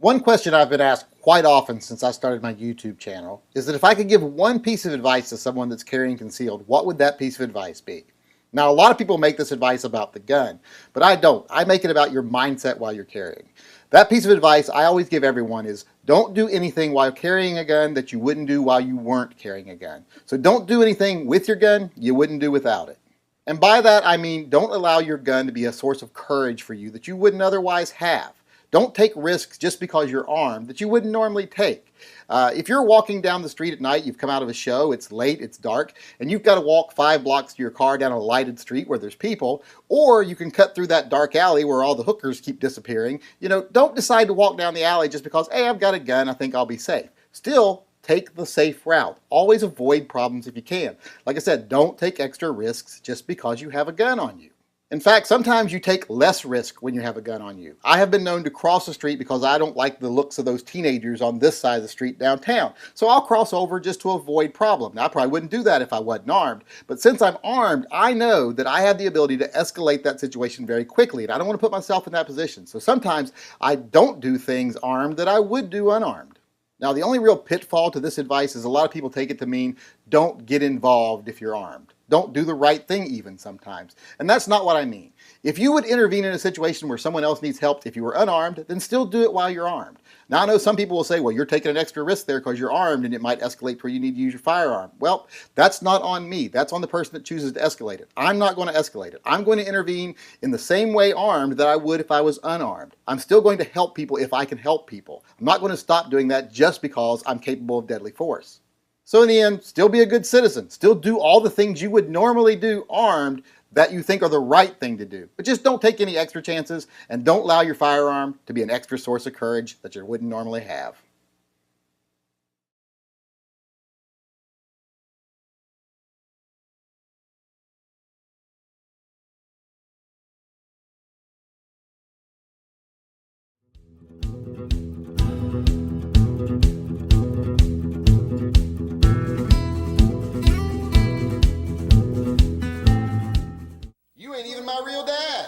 One question I've been asked quite often since I started my YouTube channel is that if I could give one piece of advice to someone that's carrying concealed, what would that piece of advice be? Now, a lot of people make this advice about the gun, but I don't. I make it about your mindset while you're carrying. That piece of advice I always give everyone is don't do anything while carrying a gun that you wouldn't do while you weren't carrying a gun. So don't do anything with your gun you wouldn't do without it. And by that I mean don't allow your gun to be a source of courage for you that you wouldn't otherwise have. Don't take risks just because you're armed that you wouldn't normally take. If you're walking down the street at night, you've come out of a show, it's late, it's dark, and you've got to walk 5 blocks to your car down a lighted street where there's people, or you can cut through that dark alley where all the hookers keep disappearing. Don't decide to walk down the alley just because, hey, I've got a gun, I think I'll be safe. Still, take the safe route. Always avoid problems if you can. Like I said, don't take extra risks just because you have a gun on you. In fact, sometimes you take less risk when you have a gun on you. I have been known to cross the street because I don't like the looks of those teenagers on this side of the street downtown. So I'll cross over just to avoid problem. Now, I probably wouldn't do that if I wasn't armed, but since I'm armed, I know that I have the ability to escalate that situation very quickly, and I don't want to put myself in that position. So sometimes I don't do things armed that I would do unarmed. Now, the only real pitfall to this advice is a lot of people take it to mean don't get involved if you're armed. Don't do the right thing even sometimes. And that's not what I mean. If you would intervene in a situation where someone else needs help if you were unarmed, then still do it while you're armed. Now, I know some people will say, well, you're taking an extra risk there because you're armed and it might escalate to where you need to use your firearm. Well, that's not on me. That's on the person that chooses to escalate it. I'm not going to escalate it. I'm going to intervene in the same way armed that I would if I was unarmed. I'm still going to help people if I can help people. I'm not going to stop doing that just because I'm capable of deadly force. So in the end, still be a good citizen. Still do all the things you would normally do armed that you think are the right thing to do. But just don't take any extra chances and don't allow your firearm to be an extra source of courage that you wouldn't normally have. You ain't even my real dad.